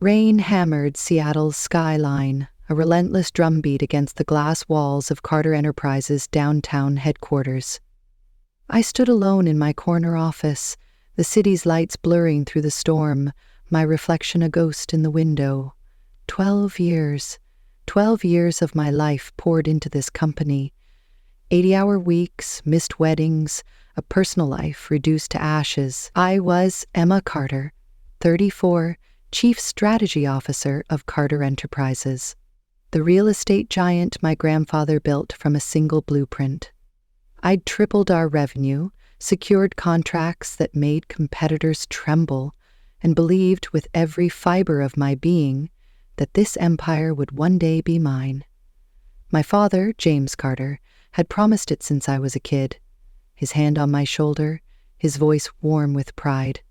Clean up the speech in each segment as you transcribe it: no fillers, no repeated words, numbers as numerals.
Rain hammered Seattle's skyline, a relentless drumbeat against the glass walls of Carter Enterprises' downtown headquarters. I stood alone in my corner office, the city's lights blurring through the storm, my reflection a ghost in the window. 12 years. 12 years of my life poured into this company. 80-hour weeks, missed weddings, a personal life reduced to ashes. I was Emma Carter, 34, Chief Strategy Officer of Carter Enterprises, the real estate giant my grandfather built from a single blueprint. I'd tripled our revenue, secured contracts that made competitors tremble, and believed with every fiber of my being that this empire would one day be mine. My father, James Carter, had promised it since I was a kid, his hand on my shoulder, his voice warm with pride.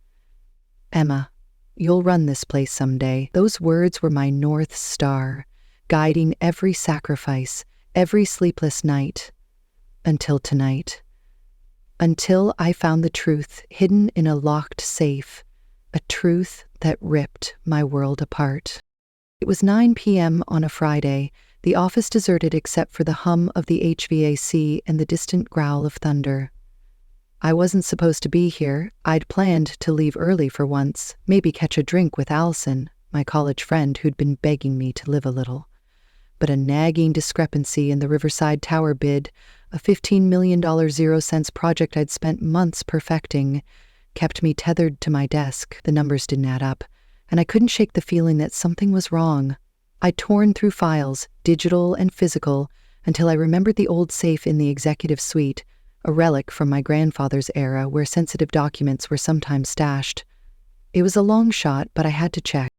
"Emma, you'll run this place someday." Those words were my North Star, guiding every sacrifice, every sleepless night. Until tonight. Until I found the truth hidden in a locked safe, a truth that ripped my world apart. It was 9 p.m. on a Friday, the office deserted except for the hum of the HVAC and the distant growl of thunder. I wasn't supposed to be here. I'd planned to leave early for once, maybe catch a drink with Allison, my college friend who'd been begging me to live a little. But a nagging discrepancy in the Riverside Tower bid, a $15 million 0-cents project I'd spent months perfecting, kept me tethered to my desk. The numbers didn't add up, and I couldn't shake the feeling that something was wrong. I torn through files, digital and physical, until I remembered the old safe in the executive suite, a relic from my grandfather's era where sensitive documents were sometimes stashed. It was a long shot, but I had to check.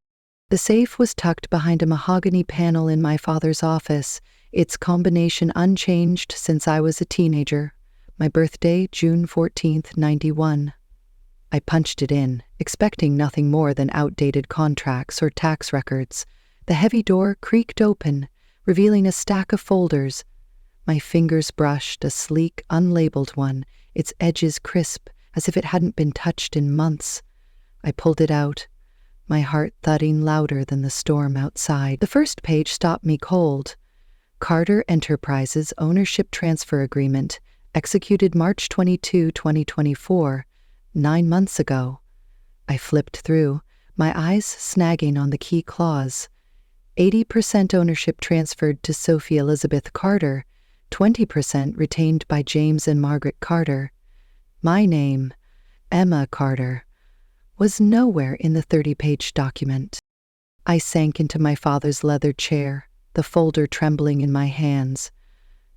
The safe was tucked behind a mahogany panel in my father's office, its combination unchanged since I was a teenager. My birthday, June 14th, 91. I punched it in, expecting nothing more than outdated contracts or tax records. The heavy door creaked open, revealing a stack of folders. My fingers brushed a sleek, unlabeled one, its edges crisp, as if it hadn't been touched in months. I pulled it out, my heart thudding louder than the storm outside. The first page stopped me cold. Carter Enterprises Ownership Transfer Agreement, executed March 22, 2024, 9 months ago. I flipped through, my eyes snagging on the key clause. 80% ownership transferred to Sophie Elizabeth Carter, 20% retained by James and Margaret Carter. My name, Emma Carter, was nowhere in the 30-page document. I sank into my father's leather chair, the folder trembling in my hands.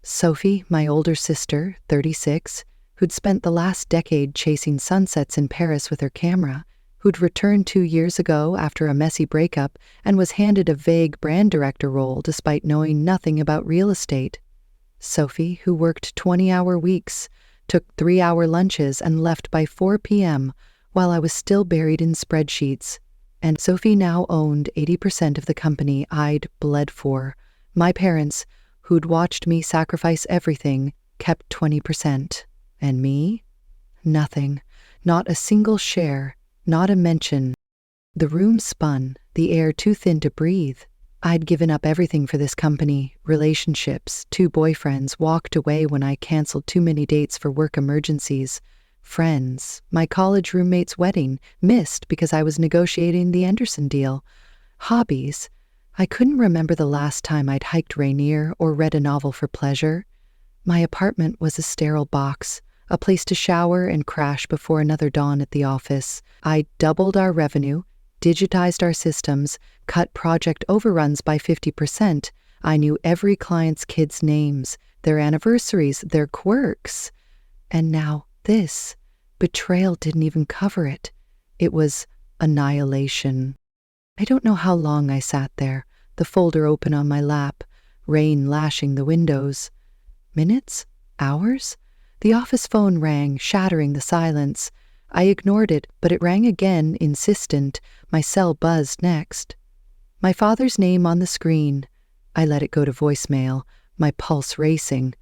Sophie, my older sister, 36, who'd spent the last decade chasing sunsets in Paris with her camera, who'd returned 2 years ago after a messy breakup and was handed a vague brand director role despite knowing nothing about real estate. Sophie, who worked 20-hour weeks, took 3-hour lunches and left by 4 p.m. while I was still buried in spreadsheets. And Sophie now owned 80% of the company I'd bled for. My parents, who'd watched me sacrifice everything, kept 20%. And me? Nothing. Not a single share. Not a mention. The room spun, the air too thin to breathe. I'd given up everything for this company, relationships, 2 boyfriends, walked away when I canceled too many dates for work emergencies. Friends, my college roommate's wedding, missed because I was negotiating the Anderson deal. Hobbies. I couldn't remember the last time I'd hiked Rainier or read a novel for pleasure. My apartment was a sterile box, a place to shower and crash before another dawn at the office. I doubled our revenue, digitized our systems, cut project overruns by 50%. I knew every client's kids' names, their anniversaries, their quirks. And now this. Betrayal didn't even cover it. It was annihilation. I don't know how long I sat there, the folder open on my lap, rain lashing the windows. Minutes? Hours? The office phone rang, shattering the silence. I ignored it, but it rang again, insistent. My cell buzzed next. My father's name on the screen. I let it go to voicemail, my pulse racing.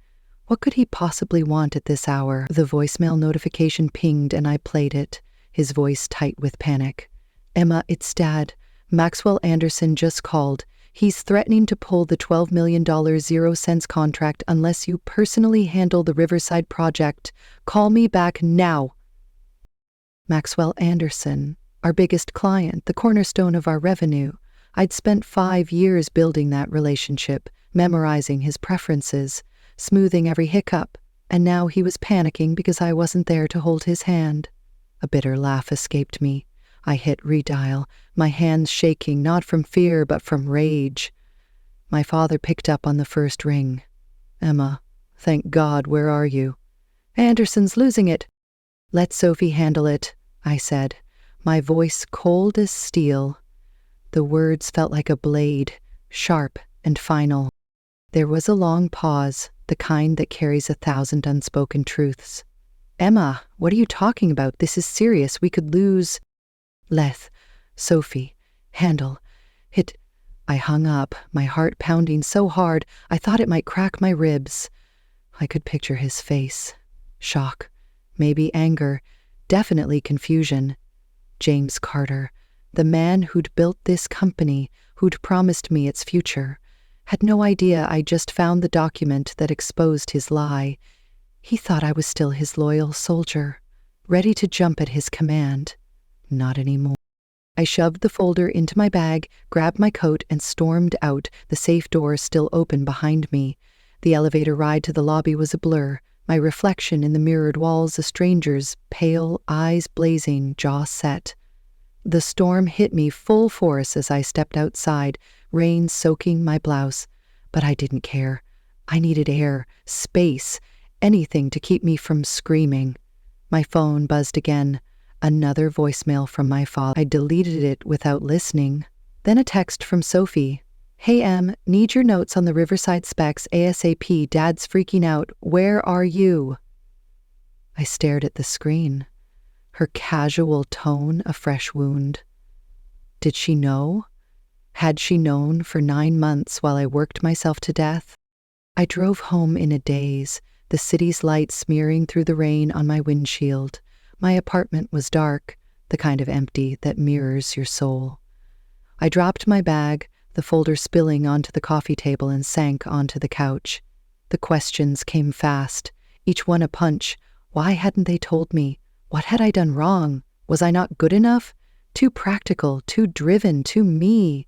What could he possibly want at this hour? The voicemail notification pinged and I played it, his voice tight with panic. "Emma, it's Dad. Maxwell Anderson just called. He's threatening to pull the $12 million 0 cents contract unless you personally handle the Riverside project. Call me back now. Maxwell Anderson, our biggest client, the cornerstone of our revenue. I'd spent 5 years building that relationship, memorizing his preferences, smoothing every hiccup, and now he was panicking because I wasn't there to hold his hand. A bitter laugh escaped me. I hit redial, my hands shaking not from fear but from rage. My father picked up on the first ring. "Emma, thank God, where are you?" "Anderson's losing it." "Let Sophie handle it," I said, my voice cold as steel. The words felt like a blade, sharp and final. There was a long pause, the kind that carries 1,000 unspoken truths. "Emma, what are you talking about? This is serious. We could lose." "Leth, Sophie, handle it." I hung up, my heart pounding so hard I thought it might crack my ribs. I could picture his face. Shock, maybe anger, definitely confusion. James Carter, the man who'd built this company, who'd promised me its future, had no idea I just found the document that exposed his lie. He thought I was still his loyal soldier, ready to jump at his command. Not anymore. I shoved the folder into my bag, grabbed my coat, and stormed out, the safe door still open behind me. The elevator ride to the lobby was a blur, my reflection in the mirrored walls a stranger's, pale, eyes blazing, jaw set. The storm hit me full force as I stepped outside, rain soaking my blouse. But I didn't care. I needed air, space, anything to keep me from screaming. My phone buzzed again. Another voicemail from my father. I deleted it without listening. Then a text from Sophie. "Hey Em, need your notes on the Riverside specs ASAP. Dad's freaking out. Where are you?" I stared at the screen. Her casual tone a fresh wound. Did she know? Had she known for 9 months while I worked myself to death? I drove home in a daze, the city's light smearing through the rain on my windshield. My apartment was dark, the kind of empty that mirrors your soul. I dropped my bag, the folder spilling onto the coffee table, and sank onto the couch. The questions came fast, each one a punch. Why hadn't they told me? What had I done wrong? Was I not good enough? Too practical, too driven, too me.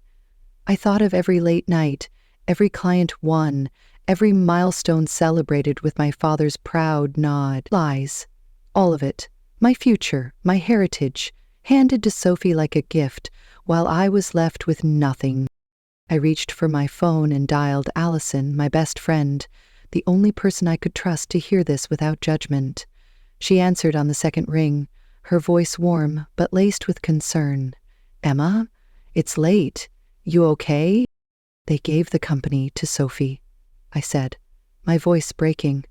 I thought of every late night, every client won, every milestone celebrated with my father's proud nod. Lies. All of it. My future, my heritage, handed to Sophie like a gift, while I was left with nothing. I reached for my phone and dialed Allison, my best friend, the only person I could trust to hear this without judgment. She answered on the second ring, her voice warm but laced with concern. "Emma, it's late. You okay?" "They gave the company to Sophie," I said, my voice breaking.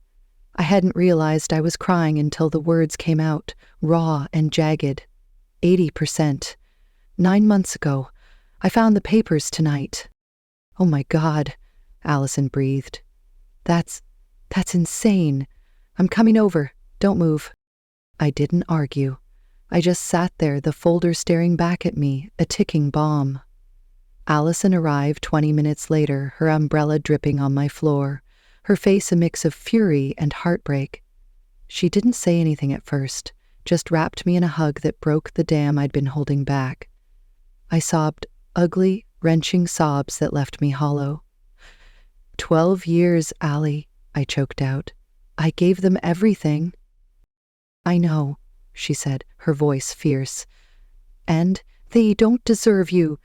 I hadn't realized I was crying until the words came out, raw and jagged. 80%. 9 months ago. I found the papers tonight. "Oh my God," Allison breathed. That's insane. I'm coming over. Don't move." I didn't argue. I just sat there, the folder staring back at me, a ticking bomb. Allison arrived 20 minutes later, her umbrella dripping on my floor, her face a mix of fury and heartbreak. She didn't say anything at first, just wrapped me in a hug that broke the dam I'd been holding back. I sobbed ugly, wrenching sobs that left me hollow. 12 years, Allie, I choked out. I gave them everything. "I know," she said, her voice fierce. "And they don't deserve you."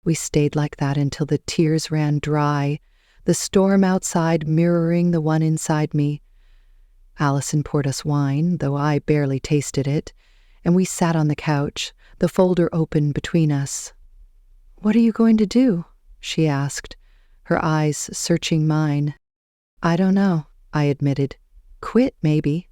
We stayed like that until the tears ran dry, the storm outside mirroring the one inside me. Allison poured us wine, though I barely tasted it, and we sat on the couch, the folder open between us. "What are you going to do?" she asked, her eyes searching mine. "I don't know," I admitted. "Quit, maybe.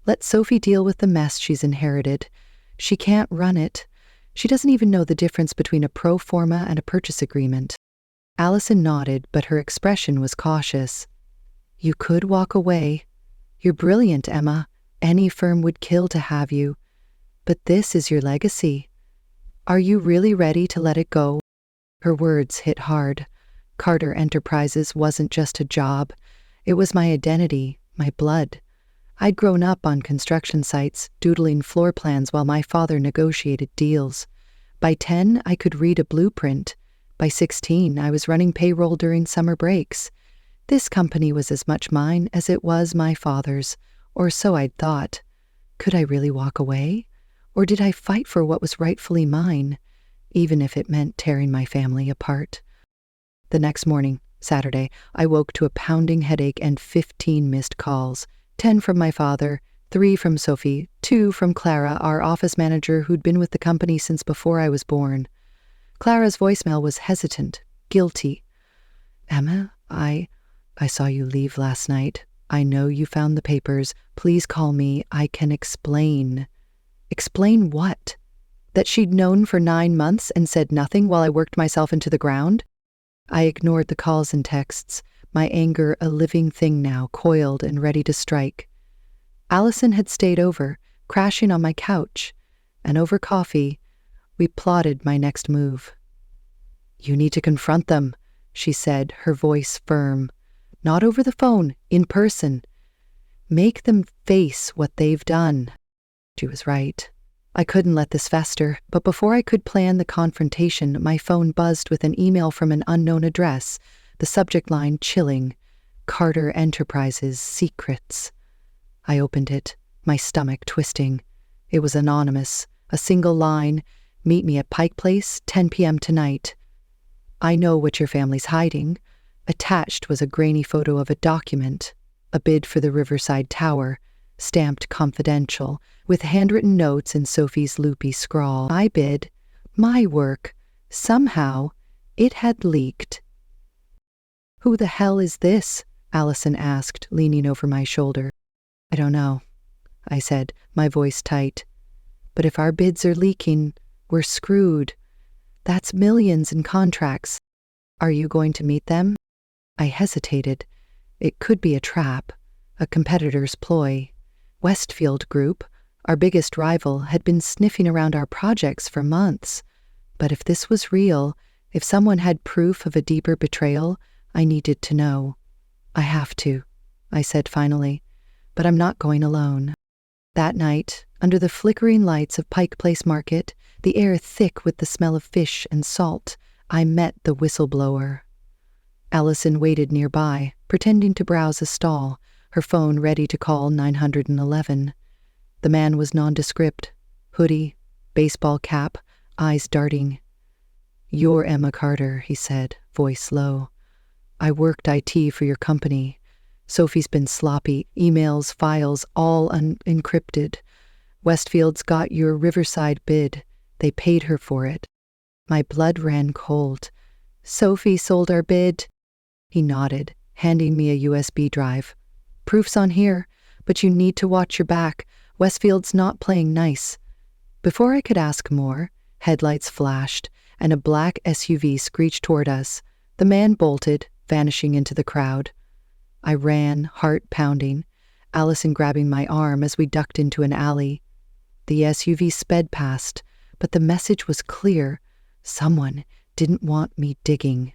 Let Sophie deal with the mess she's inherited. She can't run it. She doesn't even know the difference between a pro forma and a purchase agreement." Allison nodded, but her expression was cautious. "You could walk away. You're brilliant, Emma. Any firm would kill to have you. But this is your legacy." Are you really ready to let it go? Her words hit hard. Carter Enterprises wasn't just a job. It was my identity, my blood. I'd grown up on construction sites, doodling floor plans while my father negotiated deals. By 10, I could read a blueprint. By 16, I was running payroll during summer breaks. This company was as much mine as it was my father's, or so I'd thought. Could I really walk away? Or did I fight for what was rightfully mine, even if it meant tearing my family apart? The next morning, Saturday, I woke to a pounding headache and 15 missed calls. 10 from my father, 3 from Sophie, 2 from Clara, our office manager who'd been with the company since before I was born. Clara's voicemail was hesitant, guilty. Emma, I saw you leave last night. I know you found the papers. Please call me. I can explain. Explain what? That she'd known for 9 months and said nothing while I worked myself into the ground? I ignored the calls and texts, my anger a living thing now, coiled and ready to strike. Allison had stayed over, crashing on my couch, and over coffee, we plotted my next move. You need to confront them, she said, her voice firm. Not over the phone, in person. Make them face what they've done. She was right. I couldn't let this fester, but before I could plan the confrontation, my phone buzzed with an email from an unknown address, the subject line chilling, Carter Enterprises Secrets. I opened it, my stomach twisting. It was anonymous, a single line, meet me at Pike Place, 10 p.m. tonight. I know what your family's hiding. Attached was a grainy photo of a document, a bid for the Riverside Tower, stamped confidential, with handwritten notes in Sophie's loopy scrawl. I bid, my work. Somehow, it had leaked. Who the hell is this? Allison asked, leaning over my shoulder. I don't know, I said, my voice tight. But if our bids are leaking, we're screwed. That's millions in contracts. Are you going to meet them? I hesitated. It could be a trap, a competitor's ploy. Westfield Group, our biggest rival, had been sniffing around our projects for months. But if this was real, if someone had proof of a deeper betrayal, I needed to know. I have to, I said finally, but I'm not going alone. That night, under the flickering lights of Pike Place Market, the air thick with the smell of fish and salt, I met the whistleblower. Allison waited nearby, pretending to browse a stall, her phone ready to call 911. The man was nondescript, hoodie, baseball cap, eyes darting. You're Emma Carter, he said, voice low. I worked IT for your company. Sophie's been sloppy, emails, files, all unencrypted. Westfield's got your Riverside bid. They paid her for it. My blood ran cold. Sophie sold our bid. He nodded, handing me a USB drive. Proof's on here, but you need to watch your back. Westfield's not playing nice. Before I could ask more, headlights flashed, and a black SUV screeched toward us. The man bolted, vanishing into the crowd. I ran, heart pounding, Allison grabbing my arm as we ducked into an alley. The SUV sped past, but the message was clear. Someone didn't want me digging.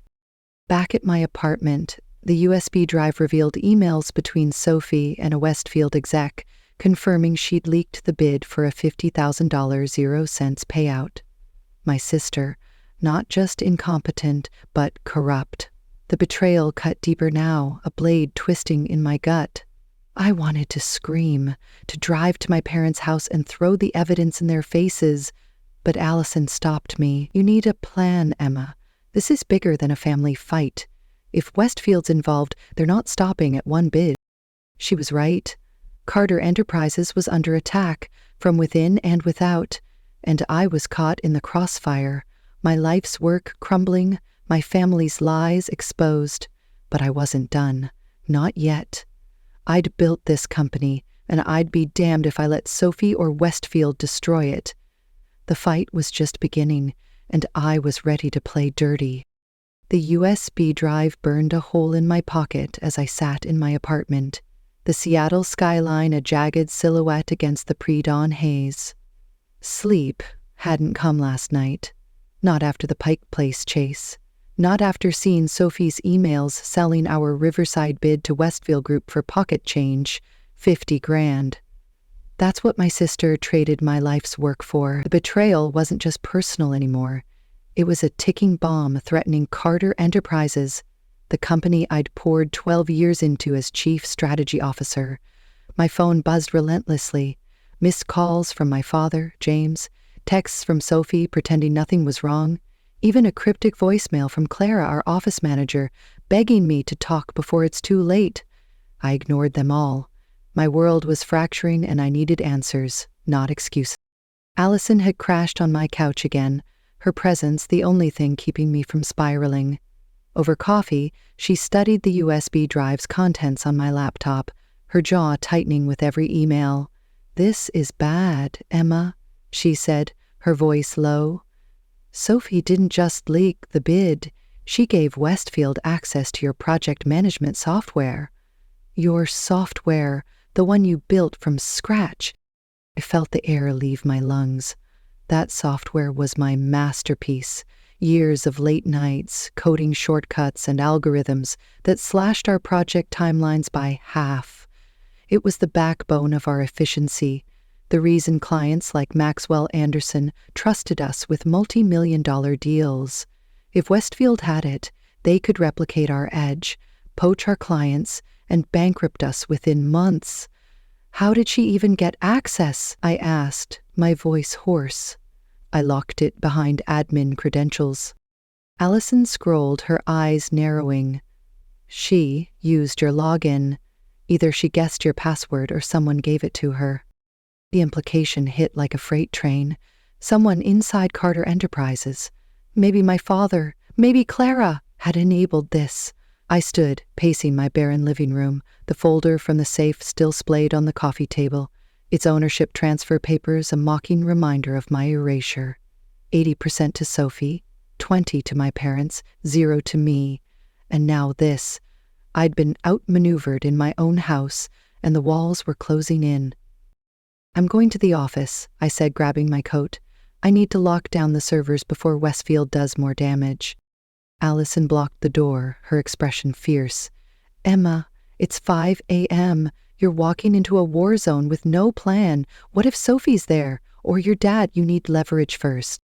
Back at my apartment, the USB drive revealed emails between Sophie and a Westfield exec, confirming she'd leaked the bid for a $50,000 0-cents payout. My sister, not just incompetent, but corrupt. The betrayal cut deeper now, a blade twisting in my gut. I wanted to scream, to drive to my parents' house and throw the evidence in their faces, but Allison stopped me. You need a plan, Emma. This is bigger than a family fight. If Westfield's involved, they're not stopping at one bid. She was right. Carter Enterprises was under attack, from within and without, and I was caught in the crossfire, my life's work crumbling, my family's lies exposed. But I wasn't done. Not yet. I'd built this company, and I'd be damned if I let Sophie or Westfield destroy it. The fight was just beginning, and I was ready to play dirty. The USB drive burned a hole in my pocket as I sat in my apartment, the Seattle skyline a jagged silhouette against the pre-dawn haze. Sleep hadn't come last night. Not after the Pike Place chase. Not after seeing Sophie's emails selling our Riverside bid to Westfield Group for pocket change, 50 grand. That's what my sister traded my life's work for. The betrayal wasn't just personal anymore. It was a ticking bomb threatening Carter Enterprises, the company I'd poured 12 years into as chief strategy officer. My phone buzzed relentlessly. Missed calls from my father, James, texts from Sophie pretending nothing was wrong, even a cryptic voicemail from Clara, our office manager, begging me to talk before it's too late. I ignored them all. My world was fracturing and I needed answers, not excuses. Allison had crashed on my couch again, her presence the only thing keeping me from spiraling. Over coffee, she studied the USB drive's contents on my laptop, her jaw tightening with every email. "This is bad, Emma," she said, her voice low. "Sophie didn't just leak the bid, she gave Westfield access to your project management software. Your software, the one you built from scratch." I felt the air leave my lungs. That software was my masterpiece. Years of late nights, coding shortcuts and algorithms that slashed our project timelines by half. It was the backbone of our efficiency, the reason clients like Maxwell Anderson trusted us with multi-million-dollar deals. If Westfield had it, they could replicate our edge, poach our clients, and bankrupt us within months. "How did she even get access?" I asked, my voice hoarse. "I locked it behind admin credentials." Allison scrolled, her eyes narrowing. "She used your login. Either she guessed your password or someone gave it to her." The implication hit like a freight train. Someone inside Carter Enterprises, maybe my father, maybe Clara, had enabled this. I stood, pacing my barren living room, the folder from the safe still splayed on the coffee table, its ownership transfer papers a mocking reminder of my erasure. 80% to Sophie, 20 to my parents, 0 to me. And now this. I'd been outmaneuvered in my own house, and the walls were closing in. "I'm going to the office," I said, grabbing my coat. "I need to lock down the servers before Westfield does more damage." Allison blocked the door, her expression fierce. "Emma, it's 5 a.m. You're walking into a war zone with no plan. What if Sophie's there? Or your dad? You need leverage first."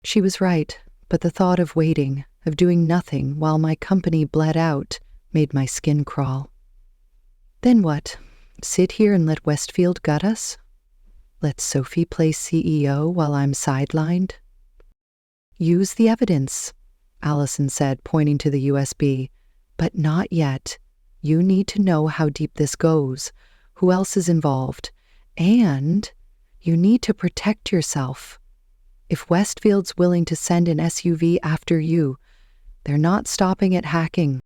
She was right, but the thought of waiting, of doing nothing while my company bled out, made my skin crawl. Then what? Sit here and let Westfield gut us? Let Sophie play CEO while I'm sidelined? "Use the evidence," Allison said, pointing to the USB. "But not yet. You need to know how deep this goes, who else is involved, and you need to protect yourself. If Westfield's willing to send an SUV after you, they're not stopping at hacking."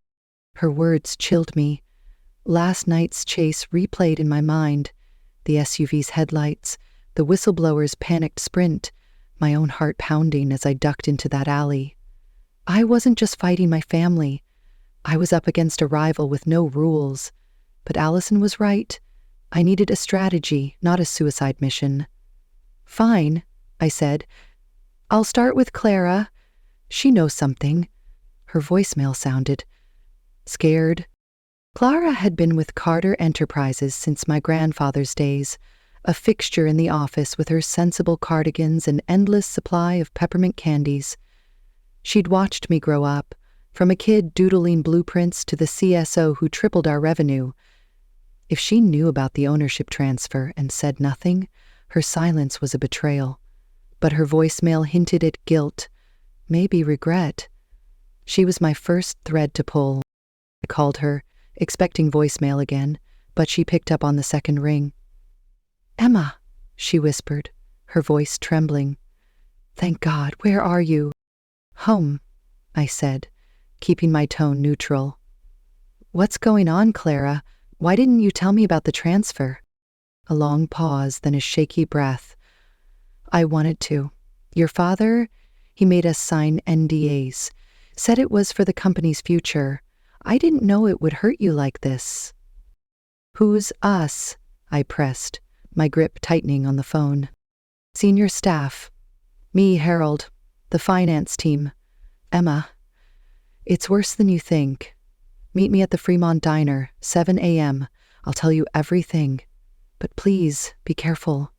Her words chilled me. Last night's chase replayed in my mind. The SUV's headlights, the whistleblower's panicked sprint, my own heart pounding as I ducked into that alley. I wasn't just fighting my family. I was up against a rival with no rules. But Allison was right. I needed a strategy, not a suicide mission. "Fine," I said. "I'll start with Clara. She knows something." Her voicemail sounded scared. Clara had been with Carter Enterprises since my grandfather's days, a fixture in the office with her sensible cardigans and endless supply of peppermint candies. She'd watched me grow up, from a kid doodling blueprints to the CSO who tripled our revenue. If she knew about the ownership transfer and said nothing, her silence was a betrayal. But her voicemail hinted at guilt, maybe regret. She was my first thread to pull. I called her, expecting voicemail again, but she picked up on the second ring. "Emma," she whispered, her voice trembling. "Thank God, where are you?" "Home," I said, keeping my tone neutral. "What's going on, Clara? Why didn't you tell me about the transfer?" A long pause, then a shaky breath. "I wanted to. Your father, he made us sign NDAs, said it was for the company's future. I didn't know it would hurt you like this." "Who's us?" I pressed, my grip tightening on the phone. "Senior staff. Me, Harold. The finance team. Emma. It's worse than you think. Meet me at the Fremont Diner, 7 a.m. I'll tell you everything. But please, be careful.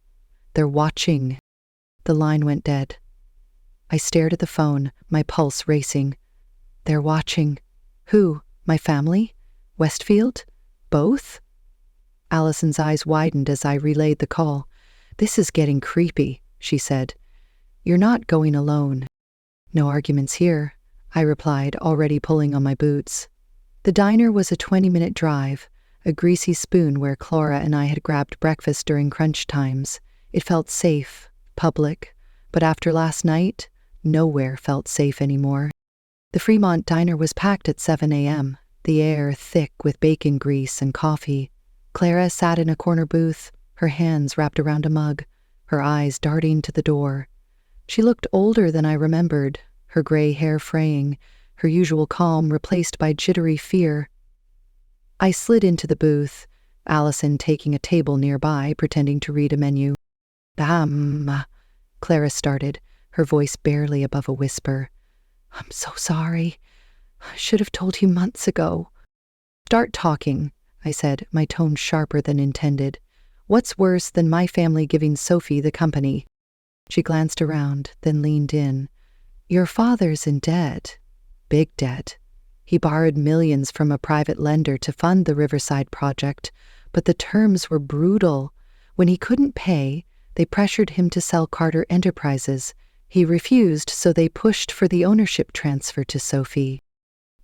They're watching. The line went dead. I stared at the phone, my pulse racing. They're watching. Who? My family? Westfield? Both? Allison's eyes widened as I relayed the call. This is getting creepy, she said. You're not going alone. No arguments here, I replied, already pulling on my boots. The diner was a 20-minute drive, a greasy spoon where Clara and I had grabbed breakfast during crunch times. It felt safe, public, but after last night, nowhere felt safe anymore. The Fremont Diner was packed at 7 a.m., the air thick with bacon grease and coffee. Clara sat in a corner booth, her hands wrapped around a mug, her eyes darting to the door. She looked older than I remembered, her gray hair fraying, her usual calm replaced by jittery fear. I slid into the booth, Allison taking a table nearby, pretending to read a menu. Clara started, her voice barely above a whisper. I'm so sorry. I should have told you months ago. Start talking, I said, my tone sharper than intended. What's worse than my family giving Sophie the company? She glanced around, then leaned in. Your father's in debt. Big debt. He borrowed millions from a private lender to fund the Riverside project, but the terms were brutal. When he couldn't pay, they pressured him to sell Carter Enterprises. He refused, so they pushed for the ownership transfer to Sophie.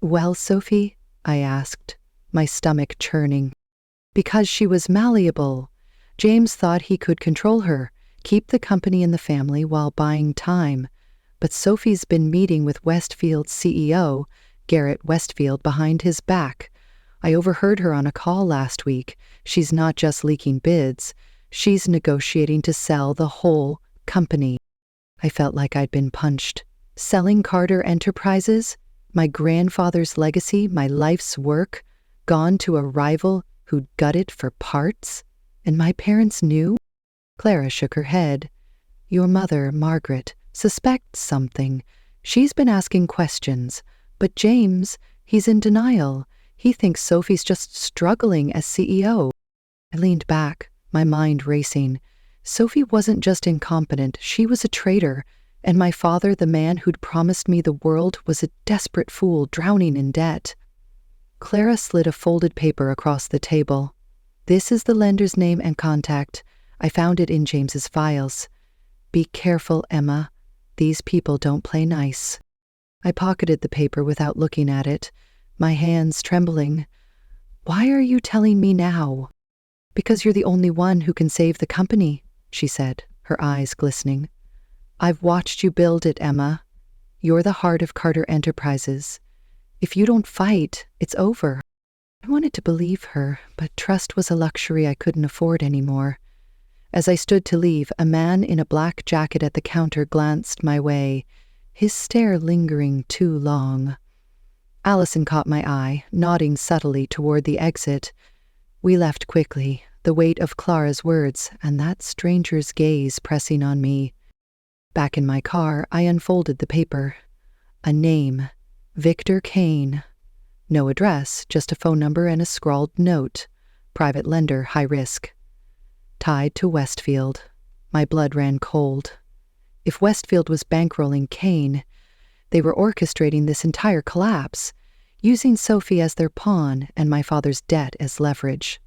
Well, Sophie? I asked, my stomach churning. Because she was malleable. James thought he could control her, keep the company in the family while buying time. But Sophie's been meeting with Westfield's CEO, Garrett Westfield, behind his back. I overheard her on a call last week. She's not just leaking bids. She's negotiating to sell the whole company. I felt like I'd been punched. Selling Carter Enterprises? My grandfather's legacy, my life's work, gone to a rival who'd gut it for parts? And my parents knew? Clara shook her head. Your mother, Margaret, suspects something. She's been asking questions. But James, he's in denial. He thinks Sophie's just struggling as CEO. I leaned back, my mind racing. Sophie wasn't just incompetent, she was a traitor. And my father, the man who'd promised me the world, was a desperate fool drowning in debt. Clara slid a folded paper across the table. This is the lender's name and contact. I found it in James's files. Be careful, Emma. These people don't play nice. I pocketed the paper without looking at it, my hands trembling. Why are you telling me now? Because you're the only one who can save the company, she said, her eyes glistening. I've watched you build it, Emma. You're the heart of Carter Enterprises. If you don't fight, it's over. I wanted to believe her, but trust was a luxury I couldn't afford anymore. As I stood to leave, a man in a black jacket at the counter glanced my way, his stare lingering too long. Allison caught my eye, nodding subtly toward the exit. We left quickly, the weight of Clara's words and that stranger's gaze pressing on me. Back in my car, I unfolded the paper. A name, Victor Kane. No address, just a phone number and a scrawled note. Private lender, high risk. Tied to Westfield. My blood ran cold. If Westfield was bankrolling Kane, they were orchestrating this entire collapse, using Sophie as their pawn and my father's debt as leverage.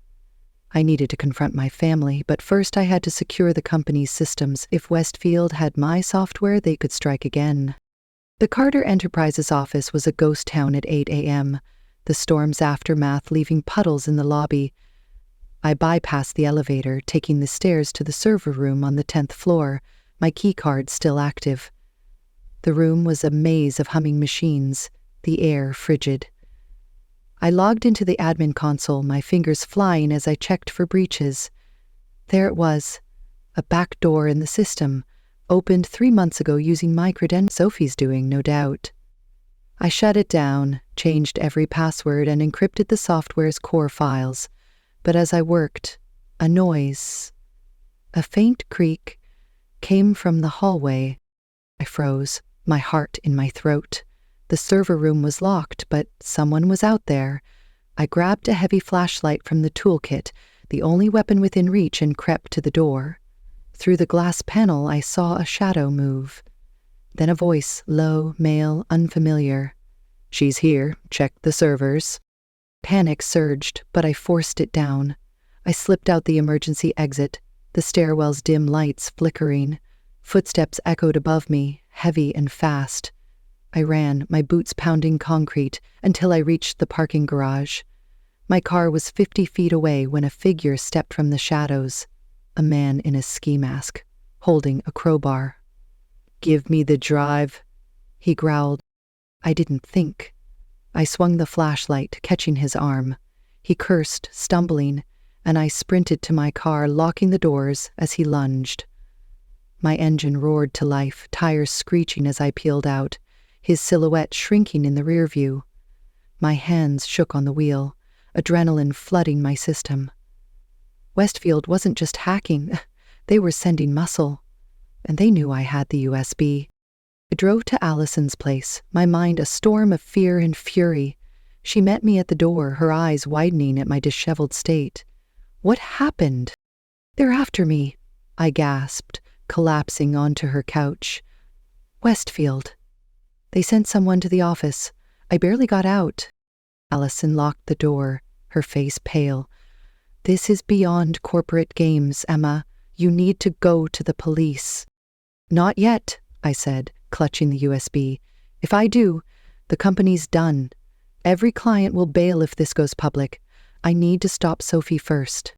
I needed to confront my family, but first I had to secure the company's systems. If Westfield had my software, they could strike again. The Carter Enterprises office was a ghost town at 8 a.m., the storm's aftermath leaving puddles in the lobby. I bypassed the elevator, taking the stairs to the server room on the 10th floor, my keycard still active. The room was a maze of humming machines, the air frigid. I logged into the admin console, my fingers flying as I checked for breaches. There it was, a back door in the system, opened 3 months ago using my credentials. Sophie's doing, no doubt. I shut it down, changed every password, and encrypted the software's core files. But as I worked, a noise, a faint creak, came from the hallway. I froze, my heart in my throat. The server room was locked, but someone was out there. I grabbed a heavy flashlight from the toolkit, the only weapon within reach, and crept to the door. Through the glass panel, I saw a shadow move. Then a voice, low, male, unfamiliar. "She's here. Check the servers." Panic surged, but I forced it down. I slipped out the emergency exit, the stairwell's dim lights flickering. Footsteps echoed above me, heavy and fast. I ran, my boots pounding concrete, until I reached the parking garage. My car was 50 feet away when a figure stepped from the shadows, a man in a ski mask, holding a crowbar. "Give me the drive," he growled. I didn't think. I swung the flashlight, catching his arm. He cursed, stumbling, and I sprinted to my car, locking the doors as he lunged. My engine roared to life, tires screeching as I peeled out, his silhouette shrinking in the rear view. My hands shook on the wheel, adrenaline flooding my system. Westfield wasn't just hacking, they were sending muscle, and they knew I had the USB. I drove to Allison's place, my mind a storm of fear and fury. She met me at the door, her eyes widening at my disheveled state. "What happened?" "They're after me," I gasped, collapsing onto her couch. "Westfield. They sent someone to the office. I barely got out." Allison locked the door, her face pale. "This is beyond corporate games, Emma. You need to go to the police." "Not yet," I said, clutching the USB. "If I do, the company's done. Every client will bail if this goes public. I need to stop Sophie first."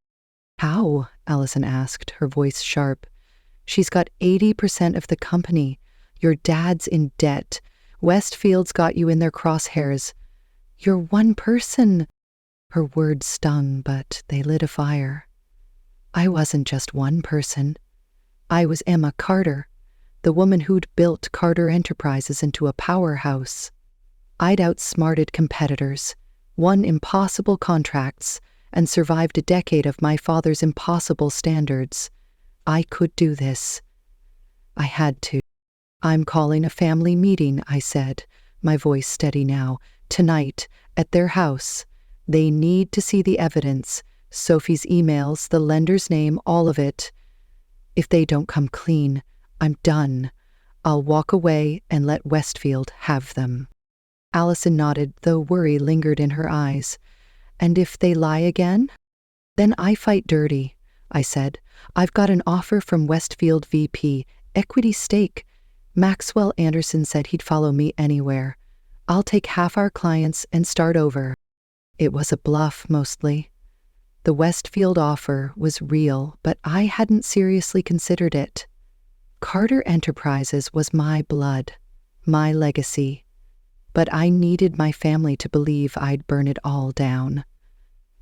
"How?" Allison asked, her voice sharp. "She's got 80% of the company. Your dad's in debt. Westfield's got you in their crosshairs. You're one person." Her words stung, but they lit a fire. I wasn't just one person. I was Emma Carter, the woman who'd built Carter Enterprises into a powerhouse. I'd outsmarted competitors, won impossible contracts, and survived a decade of my father's impossible standards. I could do this. I had to. "I'm calling a family meeting," I said, my voice steady now. "Tonight, at their house. They need to see the evidence, Sophie's emails, the lender's name, all of it. If they don't come clean, I'm done. I'll walk away and let Westfield have them." Allison nodded, though worry lingered in her eyes. "And if they lie again?" "Then I fight dirty," I said. "I've got an offer from Westfield VP, equity stake. Maxwell Anderson said he'd follow me anywhere. I'll take half our clients and start over." It was a bluff, mostly. The Westfield offer was real, but I hadn't seriously considered it. Carter Enterprises was my blood, my legacy. But I needed my family to believe I'd burn it all down.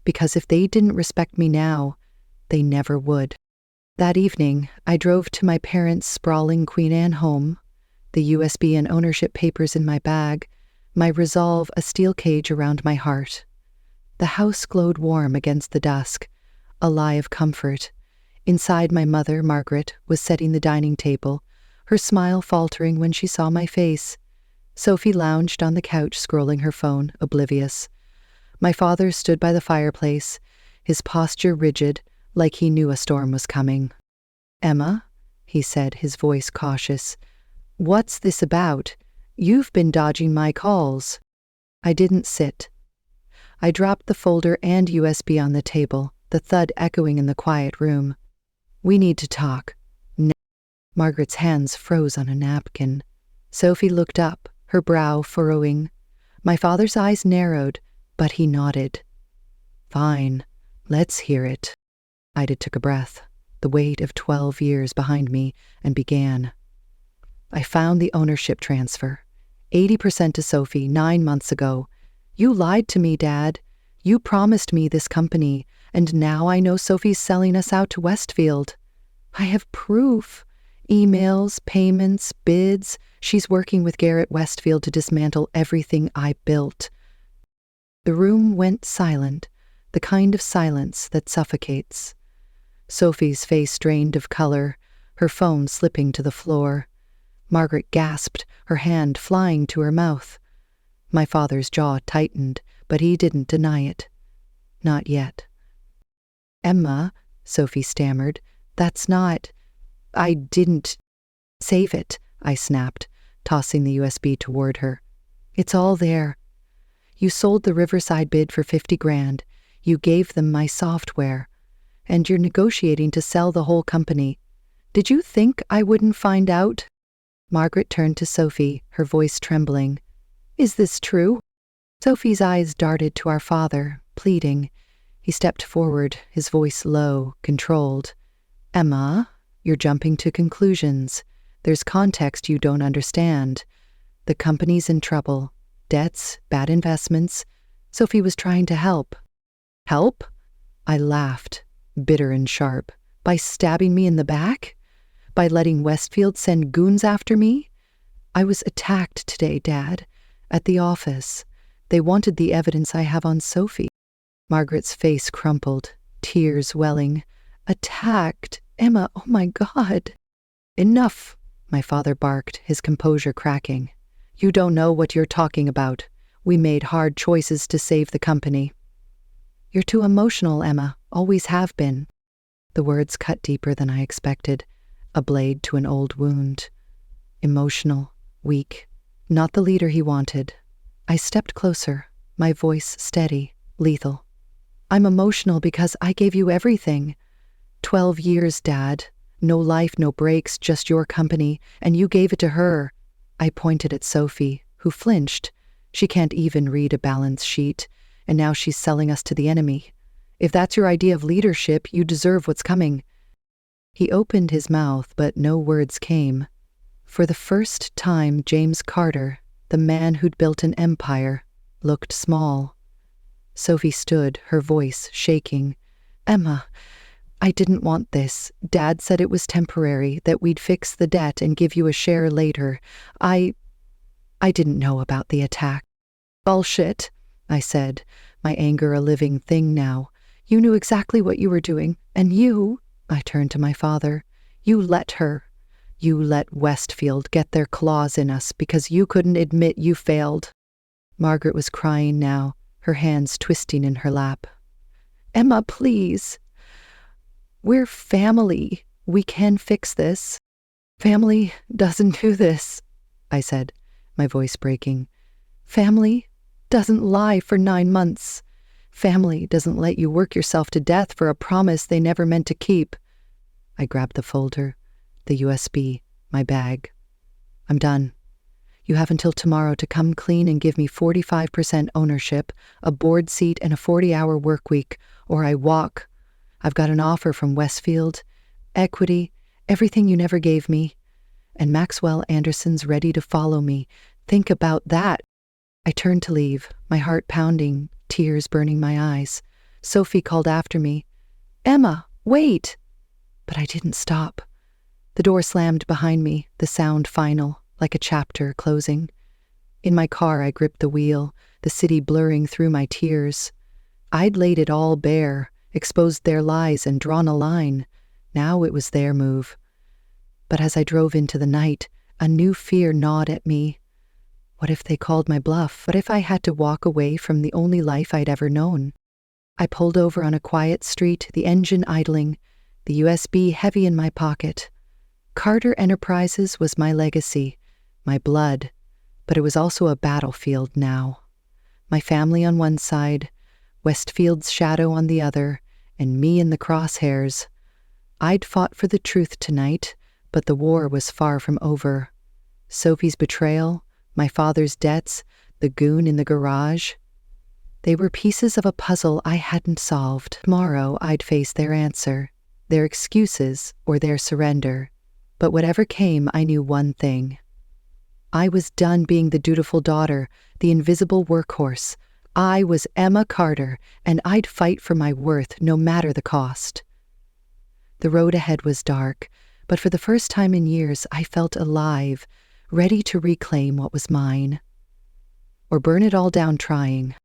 Because if they didn't respect me now, they never would. That evening, I drove to my parents' sprawling Queen Anne home, the USB and ownership papers in my bag, my resolve a steel cage around my heart. The house glowed warm against the dusk, a lie of comfort. Inside, my mother, Margaret, was setting the dining table, her smile faltering when she saw my face. Sophie lounged on the couch, scrolling her phone, oblivious. My father stood by the fireplace, his posture rigid, like he knew a storm was coming. "Emma," he said, his voice cautious, "what's this about? You've been dodging my calls." I didn't sit. I dropped the folder and USB on the table, the thud echoing in the quiet room. "We need to talk." No. Margaret's hands froze on a napkin. Sophie looked up, her brow furrowing. My father's eyes narrowed, but he nodded. "Fine, let's hear it." Ida took a breath, the weight of 12 years behind me, and began. "I found the ownership transfer. 80% to Sophie 9 months ago. You lied to me, Dad. You promised me this company, and now I know Sophie's selling us out to Westfield. I have proof. Emails, payments, bids. She's working with Garrett Westfield to dismantle everything I built." The room went silent, the kind of silence that suffocates. Sophie's face drained of color, her phone slipping to the floor. Margaret gasped, her hand flying to her mouth. My father's jaw tightened, but he didn't deny it. Not yet. Emma, Sophie stammered, that's not... I didn't... Save it, I snapped, tossing the USB toward her. It's all there. You sold the Riverside bid for 50 grand. You gave them my software. And you're negotiating to sell the whole company. Did you think I wouldn't find out? Margaret turned to Sophie, her voice trembling. Is this true? Sophie's eyes darted to our father, pleading. He stepped forward, his voice low, controlled. Emma, you're jumping to conclusions. There's context you don't understand. The company's in trouble. Debts, bad investments. Sophie was trying to help. Help? I laughed, bitter and sharp. By stabbing me in the back? By letting Westfield send goons after me? I was attacked today, Dad, at the office. They wanted the evidence I have on Sophie. Margaret's face crumpled, tears welling. Attacked? Emma, oh my God. Enough, my father barked, his composure cracking. You don't know what you're talking about. We made hard choices to save the company. You're too emotional, Emma. Always have been. The words cut deeper than I expected, a blade to an old wound. Emotional, weak, not the leader he wanted. I stepped closer, my voice steady, lethal. I'm emotional because I gave you everything. 12 years, Dad. No life, no breaks, just your company, and you gave it to her. I pointed at Sophie, who flinched. She can't even read a balance sheet, and now she's selling us to the enemy. If that's your idea of leadership, you deserve what's coming. He opened his mouth, but no words came. For the first time, James Carter, the man who'd built an empire, looked small. Sophie stood, her voice shaking. Emma, I didn't want this. Dad said it was temporary, that we'd fix the debt and give you a share later. I didn't know about the attack. Bullshit, I said, my anger a living thing now. You knew exactly what you were doing, and you, I turned to my father, you let her. You let Westfield get their claws in us because you couldn't admit you failed. Margaret was crying now, her hands twisting in her lap. Emma, please. We're family. We can fix this. Family doesn't do this, I said, my voice breaking. Family doesn't lie for 9 months. Family doesn't let you work yourself to death for a promise they never meant to keep. I grabbed the folder, the USB, my bag. I'm done. You have until tomorrow to come clean and give me 45% ownership, a board seat, and a 40-hour work week, or I walk. I've got an offer from Westfield, equity, everything you never gave me. And Maxwell Anderson's ready to follow me. Think about that. I turned to leave, my heart pounding, tears burning my eyes. Sophie called after me. Emma, wait! But I didn't stop. The door slammed behind me, the sound final, like a chapter closing. In my car, I gripped the wheel, the city blurring through my tears. I'd laid it all bare, exposed their lies and drawn a line. Now it was their move. But as I drove into the night, a new fear gnawed at me. What if they called my bluff? What if I had to walk away from the only life I'd ever known? I pulled over on a quiet street, the engine idling, the USB heavy in my pocket. Carter Enterprises was my legacy, my blood, but it was also a battlefield now. My family on one side, Westfield's shadow on the other, and me in the crosshairs. I'd fought for the truth tonight, but the war was far from over. Sophie's betrayal, my father's debts, the goon in the garage. They were pieces of a puzzle I hadn't solved. Tomorrow I'd face their answer, their excuses, or their surrender. But whatever came, I knew one thing. I was done being the dutiful daughter, the invisible workhorse. I was Emma Carter, and I'd fight for my worth no matter the cost. The road ahead was dark, but for the first time in years I felt alive, ready to reclaim what was mine. Or burn it all down trying.